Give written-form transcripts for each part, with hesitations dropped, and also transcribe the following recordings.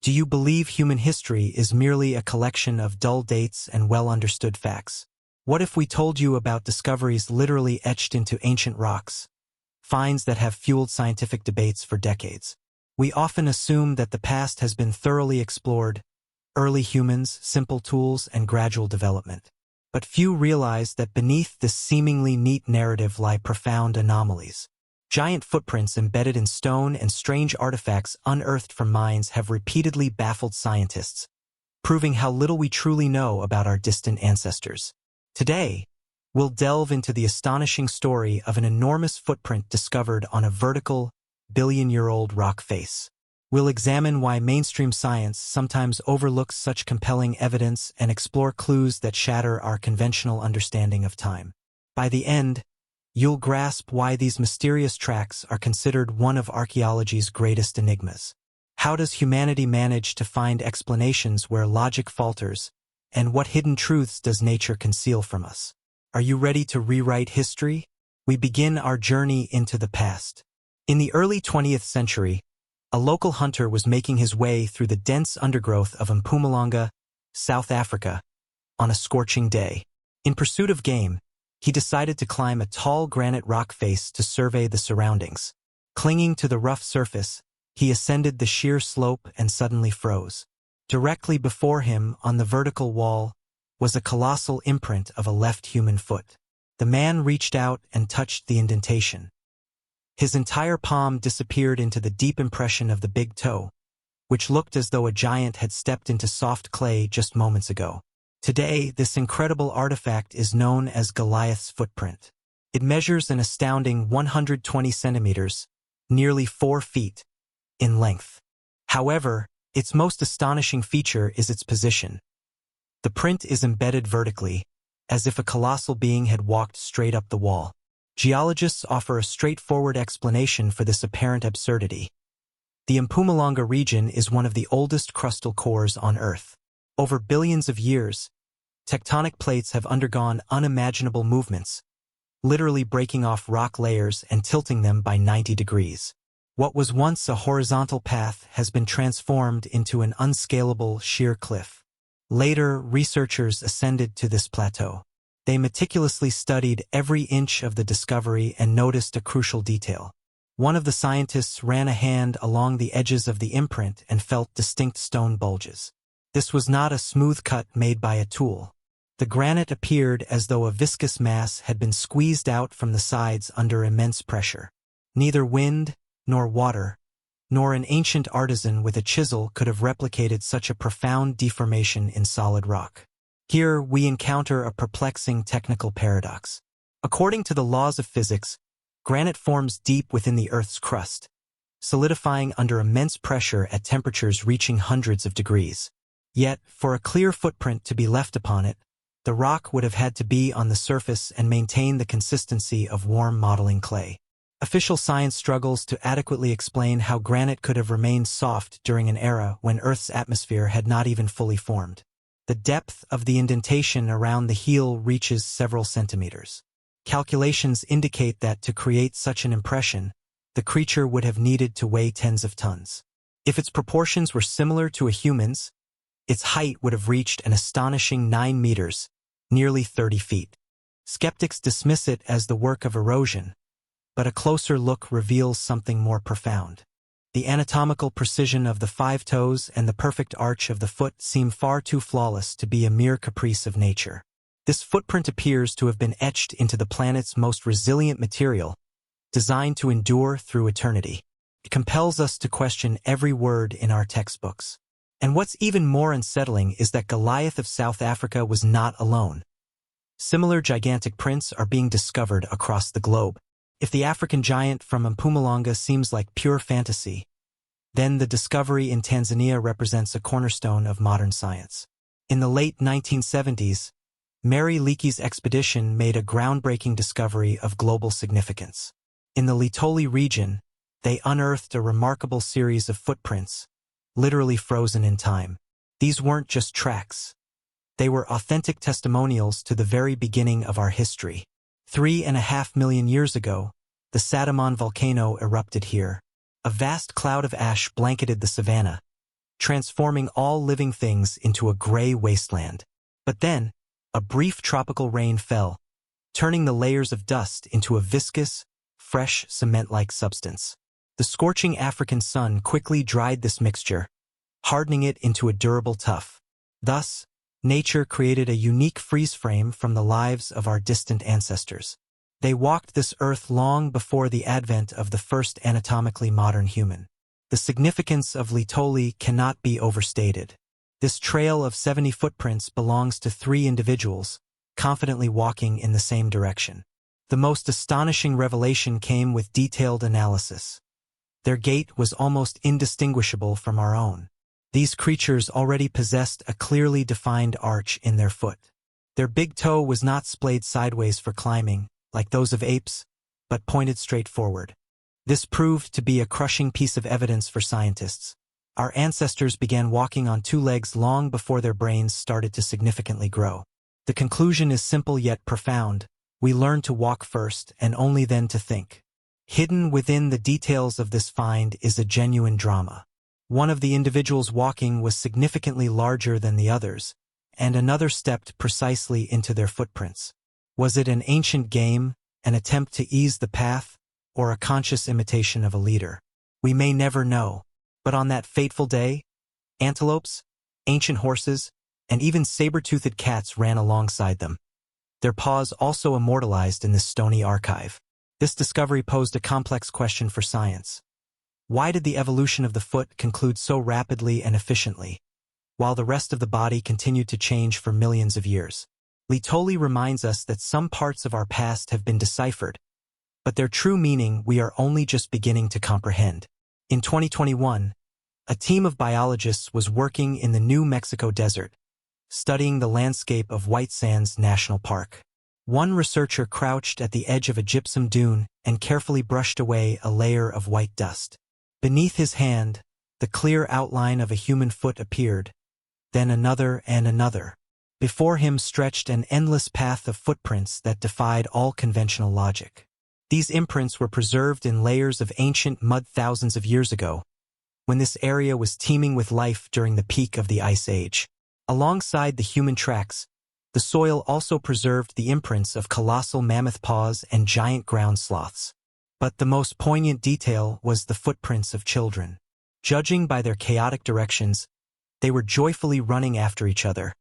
Do you believe human history is merely a collection of dull dates and well-understood facts? What if we told you about discoveries literally etched into ancient rocks, finds that have fueled scientific debates for decades? We often assume that the past has been thoroughly explored, early humans, simple tools, and gradual development. But few realize that beneath this seemingly neat narrative lie profound anomalies. Giant footprints embedded in stone and strange artifacts unearthed from mines have repeatedly baffled scientists, proving how little we truly know about our distant ancestors. Today, we'll delve into the astonishing story of an enormous footprint discovered on a vertical, billion-year-old rock face. We'll examine why mainstream science sometimes overlooks such compelling evidence and explore clues that shatter our conventional understanding of time. By the end, you'll grasp why these mysterious tracks are considered one of archaeology's greatest enigmas. How does humanity manage to find explanations where logic falters, and what hidden truths does nature conceal from us? Are you ready to rewrite history? We begin our journey into the past. In the early 20th century, a local hunter was making his way through the dense undergrowth of Mpumalanga, South Africa, on a scorching day. In pursuit of game, he decided to climb a tall granite rock face to survey the surroundings. Clinging to the rough surface, he ascended the sheer slope and suddenly froze. Directly before him, on the vertical wall, was a colossal imprint of a left human foot. The man reached out and touched the indentation. His entire palm disappeared into the deep impression of the big toe, which looked as though a giant had stepped into soft clay just moments ago. Today, this incredible artifact is known as Goliath's footprint. It measures an astounding 120 centimeters, nearly 4 feet, in length. However, its most astonishing feature is its position. The print is embedded vertically, as if a colossal being had walked straight up the wall. Geologists offer a straightforward explanation for this apparent absurdity. The Mpumalanga region is one of the oldest crustal cores on Earth. Over billions of years, tectonic plates have undergone unimaginable movements, literally breaking off rock layers and tilting them by 90 degrees. What was once a horizontal path has been transformed into an unscalable sheer cliff. Later, researchers ascended to this plateau. They meticulously studied every inch of the discovery and noticed a crucial detail. One of the scientists ran a hand along the edges of the imprint and felt distinct stone bulges. This was not a smooth cut made by a tool. The granite appeared as though a viscous mass had been squeezed out from the sides under immense pressure. Neither wind, nor water, nor an ancient artisan with a chisel could have replicated such a profound deformation in solid rock. Here we encounter a perplexing technical paradox. According to the laws of physics, granite forms deep within the Earth's crust, solidifying under immense pressure at temperatures reaching hundreds of degrees. Yet, for a clear footprint to be left upon it, the rock would have had to be on the surface and maintain the consistency of warm modeling clay. Official science struggles to adequately explain how granite could have remained soft during an era when Earth's atmosphere had not even fully formed. The depth of the indentation around the heel reaches several centimeters. Calculations indicate that to create such an impression, the creature would have needed to weigh tens of tons. If its proportions were similar to a human's, its height would have reached an astonishing 9 meters, nearly 30 feet. Skeptics dismiss it as the work of erosion, but a closer look reveals something more profound. The anatomical precision of the 5 toes and the perfect arch of the foot seem far too flawless to be a mere caprice of nature. This footprint appears to have been etched into the planet's most resilient material, designed to endure through eternity. It compels us to question every word in our textbooks. And what's even more unsettling is that Goliath of South Africa was not alone. Similar gigantic prints are being discovered across the globe. If the African giant from Mpumalanga seems like pure fantasy, then the discovery in Tanzania represents a cornerstone of modern science. In the late 1970s, Mary Leakey's expedition made a groundbreaking discovery of global significance. In the Litoli region, they unearthed a remarkable series of footprints, literally frozen in time. These weren't just tracks. They were authentic testimonials to the very beginning of our history. 3.5 million years ago, the Sadamon volcano erupted here. A vast cloud of ash blanketed the savanna, transforming all living things into a gray wasteland. But then, a brief tropical rain fell, turning the layers of dust into a viscous, fresh, cement-like substance. The scorching African sun quickly dried this mixture, hardening it into a durable tuff. Thus, nature created a unique freeze frame from the lives of our distant ancestors. They walked this earth long before the advent of the first anatomically modern human. The significance of Litoli cannot be overstated. This trail of 70 footprints belongs to 3 individuals, confidently walking in the same direction. The most astonishing revelation came with detailed analysis. Their gait was almost indistinguishable from our own. These creatures already possessed a clearly defined arch in their foot. Their big toe was not splayed sideways for climbing, like those of apes, but pointed straight forward. This proved to be a crushing piece of evidence for scientists. Our ancestors began walking on 2 legs long before their brains started to significantly grow. The conclusion is simple yet profound. We learned to walk first and only then to think. Hidden within the details of this find is a genuine drama. One of the individuals walking was significantly larger than the others, and another stepped precisely into their footprints. Was it an ancient game, an attempt to ease the path, or a conscious imitation of a leader? We may never know, but on that fateful day, antelopes, ancient horses, and even saber-toothed cats ran alongside them, their paws also immortalized in this stony archive. This discovery posed a complex question for science. Why did the evolution of the foot conclude so rapidly and efficiently, while the rest of the body continued to change for millions of years? Litoli reminds us that some parts of our past have been deciphered, but their true meaning we are only just beginning to comprehend. In 2021, a team of biologists was working in the New Mexico desert, studying the landscape of White Sands National Park. One researcher crouched at the edge of a gypsum dune and carefully brushed away a layer of white dust. Beneath his hand, the clear outline of a human foot appeared, then another and another. Before him stretched an endless path of footprints that defied all conventional logic. These imprints were preserved in layers of ancient mud thousands of years ago, when this area was teeming with life during the peak of the Ice Age. Alongside the human tracks, the soil also preserved the imprints of colossal mammoth paws and giant ground sloths. But the most poignant detail was the footprints of children. Judging by their chaotic directions, they were joyfully running after each other,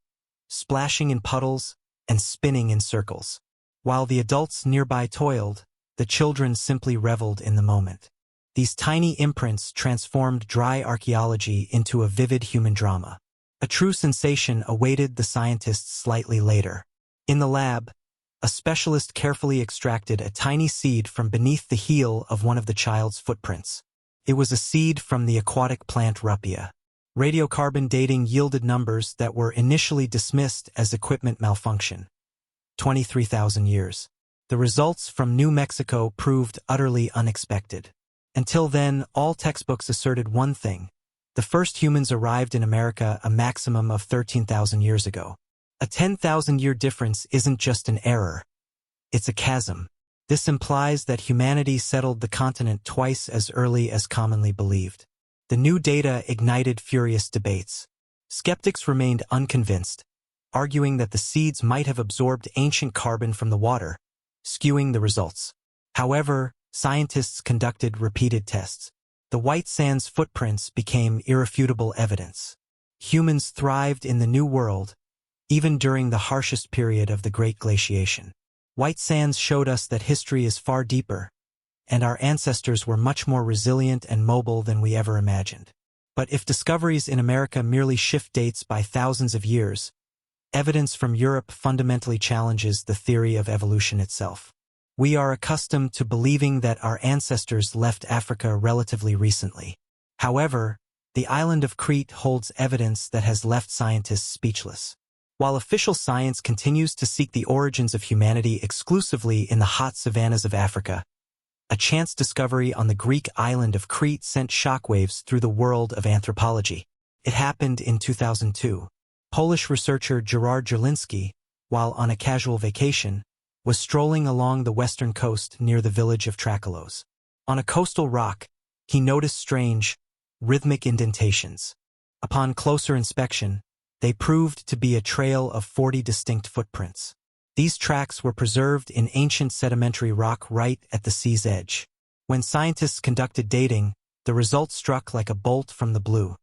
splashing in puddles and spinning in circles. While the adults nearby toiled, the children simply reveled in the moment. These tiny imprints transformed dry archaeology into a vivid human drama. A true sensation awaited the scientists slightly later. In the lab, a specialist carefully extracted a tiny seed from beneath the heel of one of the child's footprints. It was a seed from the aquatic plant Ruppia. Radiocarbon dating yielded numbers that were initially dismissed as equipment malfunction. 23,000 years. The results from New Mexico proved utterly unexpected. Until then, all textbooks asserted one thing. The first humans arrived in America a maximum of 13,000 years ago. A 10,000-year difference isn't just an error. It's a chasm. This implies that humanity settled the continent twice as early as commonly believed. The new data ignited furious debates. Skeptics remained unconvinced, arguing that the seeds might have absorbed ancient carbon from the water, skewing the results. However, scientists conducted repeated tests. The White Sands footprints became irrefutable evidence. Humans thrived in the New World, even during the harshest period of the Great Glaciation. White Sands showed us that history is far deeper, and our ancestors were much more resilient and mobile than we ever imagined. But if discoveries in America merely shift dates by thousands of years, evidence from Europe fundamentally challenges the theory of evolution itself. We are accustomed to believing that our ancestors left Africa relatively recently. However, the island of Crete holds evidence that has left scientists speechless. While official science continues to seek the origins of humanity exclusively in the hot savannas of Africa, a chance discovery on the Greek island of Crete sent shockwaves through the world of anthropology. It happened in 2002. Polish researcher Gerard Jerlinski, while on a casual vacation, was strolling along the western coast near the village of Trakalos. On a coastal rock, he noticed strange, rhythmic indentations. Upon closer inspection, they proved to be a trail of 40 distinct footprints. These tracks were preserved in ancient sedimentary rock right at the sea's edge. When scientists conducted dating, the result struck like a bolt from the blue.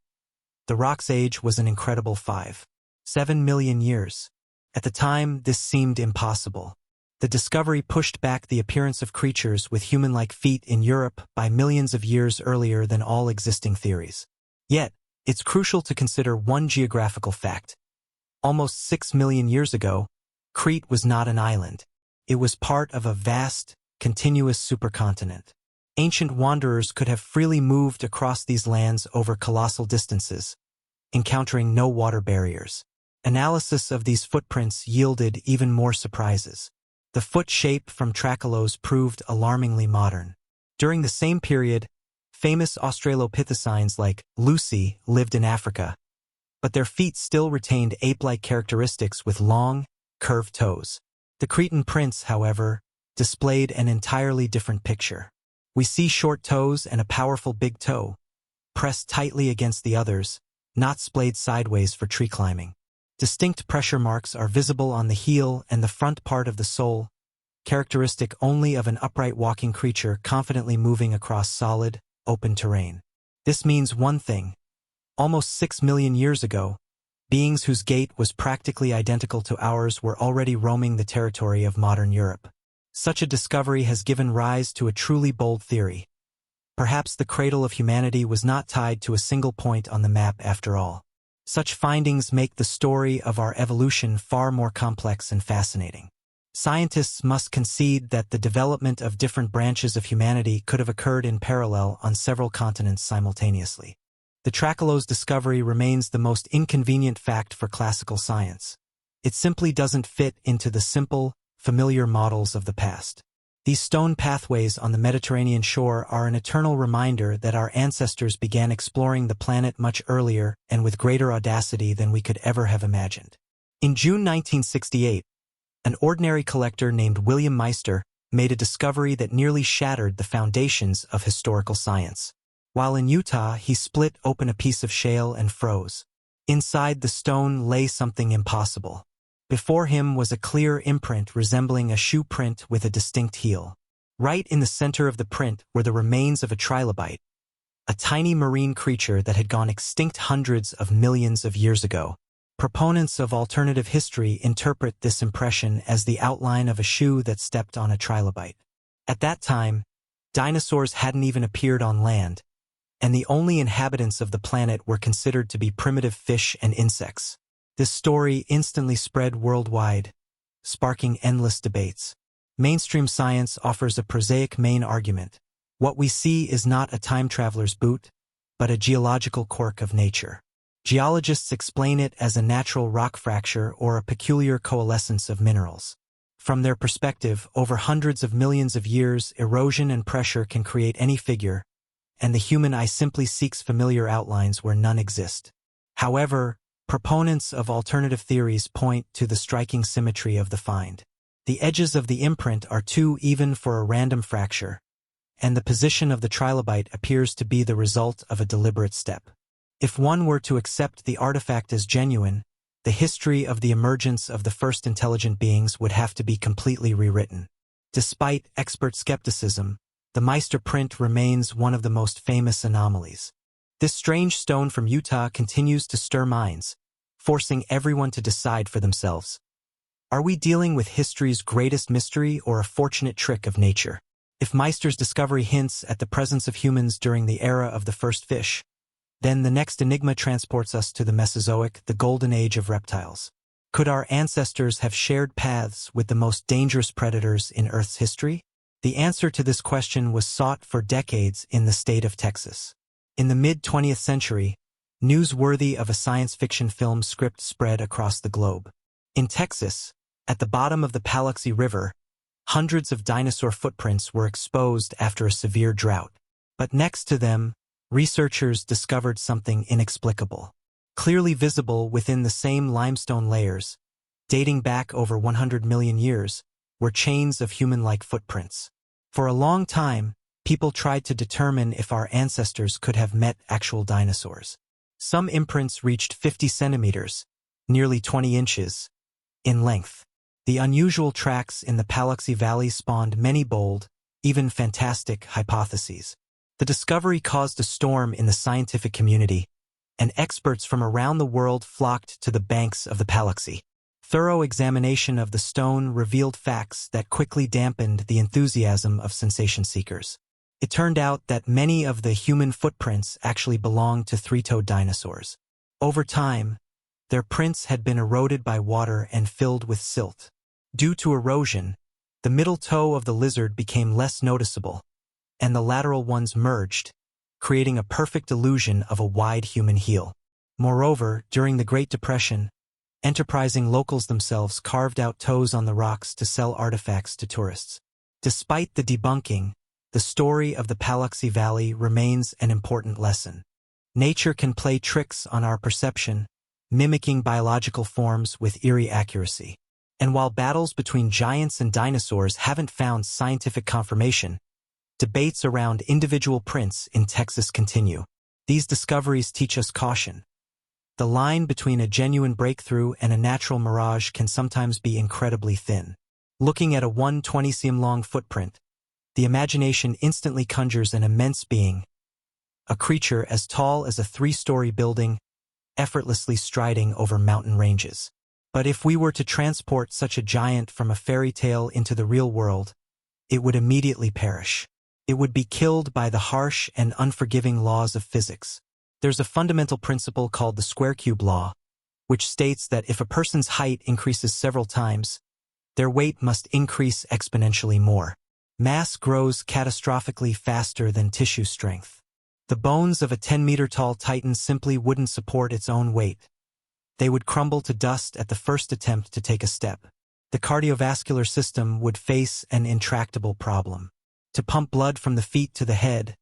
The rock's age was an incredible 5.7 million years. At the time, this seemed impossible. The discovery pushed back the appearance of creatures with human-like feet in Europe by millions of years earlier than all existing theories. Yet, it's crucial to consider one geographical fact. Almost 6 million years ago, Crete was not an island. It was part of a vast, continuous supercontinent. Ancient wanderers could have freely moved across these lands over colossal distances, encountering no water barriers. Analysis of these footprints yielded even more surprises. The foot shape from Trachylos proved alarmingly modern. During the same period, famous Australopithecines like Lucy lived in Africa, but their feet still retained ape-like characteristics with long, curved toes. The Cretan prints, however, displayed an entirely different picture. We see short toes and a powerful big toe, pressed tightly against the others, not splayed sideways for tree climbing. Distinct pressure marks are visible on the heel and the front part of the sole, characteristic only of an upright walking creature confidently moving across solid, open terrain. This means one thing. Almost 6 million years ago, beings whose gait was practically identical to ours were already roaming the territory of modern Europe. Such a discovery has given rise to a truly bold theory. Perhaps the cradle of humanity was not tied to a single point on the map after all. Such findings make the story of our evolution far more complex and fascinating. Scientists must concede that the development of different branches of humanity could have occurred in parallel on several continents simultaneously. The Trachylos discovery remains the most inconvenient fact for classical science. It simply doesn't fit into the simple, familiar models of the past. These stone pathways on the Mediterranean shore are an eternal reminder that our ancestors began exploring the planet much earlier and with greater audacity than we could ever have imagined. In June 1968, an ordinary collector named William Meister made a discovery that nearly shattered the foundations of historical science. While in Utah, he split open a piece of shale and froze. Inside the stone lay something impossible. Before him was a clear imprint resembling a shoe print with a distinct heel. Right in the center of the print were the remains of a trilobite, a tiny marine creature that had gone extinct hundreds of millions of years ago. Proponents of alternative history interpret this impression as the outline of a shoe that stepped on a trilobite. At that time, dinosaurs hadn't even appeared on land, and the only inhabitants of the planet were considered to be primitive fish and insects. This story instantly spread worldwide, sparking endless debates. Mainstream science offers a prosaic main argument. What we see is not a time traveler's boot, but a geological quirk of nature. Geologists explain it as a natural rock fracture or a peculiar coalescence of minerals. From their perspective, over hundreds of millions of years, erosion and pressure can create any figure, and the human eye simply seeks familiar outlines where none exist. However, proponents of alternative theories point to the striking symmetry of the find. The edges of the imprint are too even for a random fracture, and the position of the trilobite appears to be the result of a deliberate step. If one were to accept the artifact as genuine, the history of the emergence of the first intelligent beings would have to be completely rewritten. Despite expert skepticism, the Meister print remains one of the most famous anomalies. This strange stone from Utah continues to stir minds, forcing everyone to decide for themselves. Are we dealing with history's greatest mystery or a fortunate trick of nature? If Meister's discovery hints at the presence of humans during the era of the first fish, then the next enigma transports us to the Mesozoic, the golden age of reptiles. Could our ancestors have shared paths with the most dangerous predators in Earth's history? The answer to this question was sought for decades in the state of Texas. In the mid-20th century, news worthy of a science fiction film script spread across the globe. In Texas, at the bottom of the Paluxy River, hundreds of dinosaur footprints were exposed after a severe drought. But next to them, researchers discovered something inexplicable. Clearly visible within the same limestone layers, dating back over 100 million years, were chains of human-like footprints. For a long time, people tried to determine if our ancestors could have met actual dinosaurs. Some imprints reached 50 centimeters, nearly 20 inches, in length. The unusual tracks in the Paluxy Valley spawned many bold, even fantastic hypotheses. The discovery caused a storm in the scientific community, and experts from around the world flocked to the banks of the Paluxy. Thorough examination of the stone revealed facts that quickly dampened the enthusiasm of sensation seekers. It turned out that many of the human footprints actually belonged to three-toed dinosaurs. Over time, their prints had been eroded by water and filled with silt. Due to erosion, the middle toe of the lizard became less noticeable, and the lateral ones merged, creating a perfect illusion of a wide human heel. Moreover, during the Great Depression, enterprising locals themselves carved out toes on the rocks to sell artifacts to tourists. Despite the debunking, the story of the Paluxy Valley remains an important lesson. Nature can play tricks on our perception, mimicking biological forms with eerie accuracy. And while battles between giants and dinosaurs haven't found scientific confirmation, debates around individual prints in Texas continue. These discoveries teach us caution. The line between a genuine breakthrough and a natural mirage can sometimes be incredibly thin. Looking at a 120 cm long footprint, the imagination instantly conjures an immense being, a creature as tall as a 3-story building, effortlessly striding over mountain ranges. But if we were to transport such a giant from a fairy tale into the real world, it would immediately perish. It would be killed by the harsh and unforgiving laws of physics. There's a fundamental principle called the square-cube law, which states that if a person's height increases several times, their weight must increase exponentially more. Mass grows catastrophically faster than tissue strength. The bones of a 10-meter-tall titan simply wouldn't support its own weight. They would crumble to dust at the first attempt to take a step. The cardiovascular system would face an intractable problem. To pump blood from the feet to the head,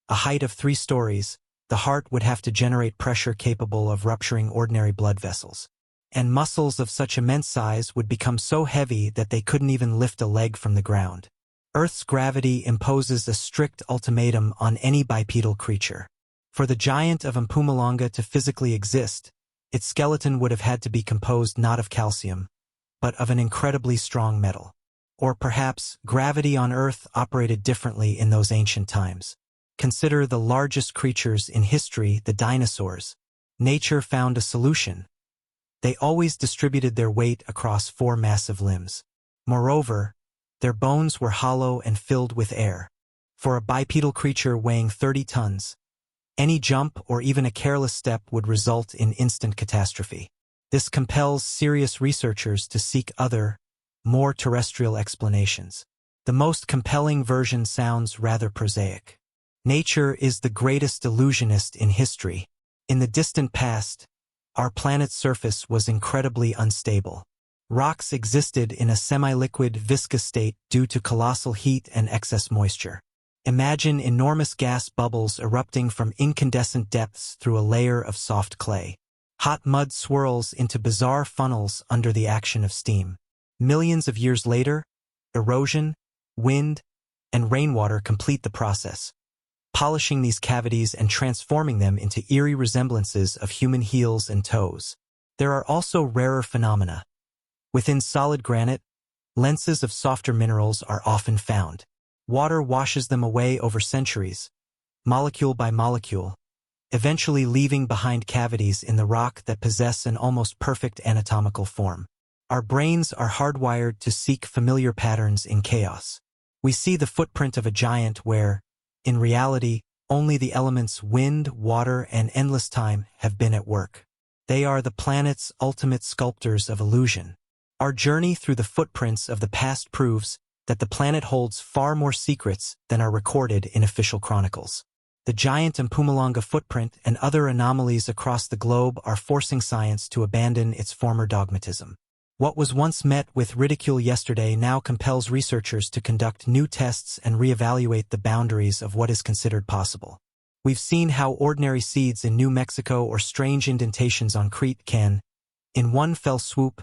a height of 3 stories, the heart would have to generate pressure capable of rupturing ordinary blood vessels. And muscles of such immense size would become so heavy that they couldn't even lift a leg from the ground. Earth's gravity imposes a strict ultimatum on any bipedal creature. For the giant of Mpumalanga to physically exist, its skeleton would have had to be composed not of calcium, but of an incredibly strong metal. Or perhaps gravity on Earth operated differently in those ancient times. Consider the largest creatures in history, the dinosaurs. Nature found a solution. They always distributed their weight across 4 massive limbs. Moreover, their bones were hollow and filled with air. For a bipedal creature weighing 30 tons, any jump or even a careless step would result in instant catastrophe. This compels serious researchers to seek other, more terrestrial explanations. The most compelling version sounds rather prosaic. Nature is the greatest illusionist in history. In the distant past, our planet's surface was incredibly unstable. Rocks existed in a semi-liquid, viscous state due to colossal heat and excess moisture. Imagine enormous gas bubbles erupting from incandescent depths through a layer of soft clay. Hot mud swirls into bizarre funnels under the action of steam. Millions of years later, erosion, wind, and rainwater complete the process, polishing these cavities and transforming them into eerie resemblances of human heels and toes. There are also rarer phenomena. Within solid granite, lenses of softer minerals are often found. Water washes them away over centuries, molecule by molecule, eventually leaving behind cavities in the rock that possess an almost perfect anatomical form. Our brains are hardwired to seek familiar patterns in chaos. We see the footprint of a giant where, in reality, only the elements wind, water, and endless time have been at work. They are the planet's ultimate sculptors of illusion. Our journey through the footprints of the past proves that the planet holds far more secrets than are recorded in official chronicles. The giant Mpumalanga footprint and other anomalies across the globe are forcing science to abandon its former dogmatism. What was once met with ridicule yesterday now compels researchers to conduct new tests and reevaluate the boundaries of what is considered possible. We've seen how ordinary seeds in New Mexico or strange indentations on Crete can, in one fell swoop,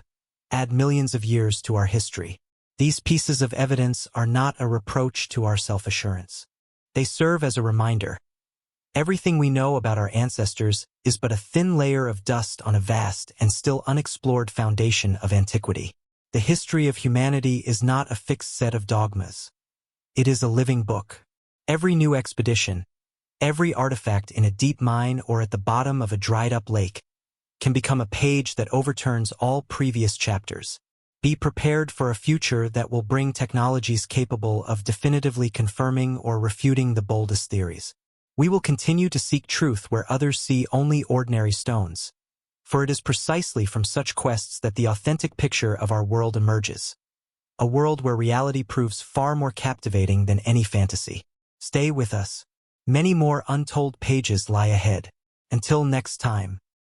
add millions of years to our history. These pieces of evidence are not a reproach to our self-assurance. They serve as a reminder. Everything we know about our ancestors is but a thin layer of dust on a vast and still unexplored foundation of antiquity. The history of humanity is not a fixed set of dogmas. It is a living book. Every new expedition, every artifact in a deep mine or at the bottom of a dried-up lake, can become a page that overturns all previous chapters. Be prepared for a future that will bring technologies capable of definitively confirming or refuting the boldest theories. We will continue to seek truth where others see only ordinary stones, for it is precisely from such quests that the authentic picture of our world emerges. A world where reality proves far more captivating than any fantasy. Stay with us. Many more untold pages lie ahead. Until next time.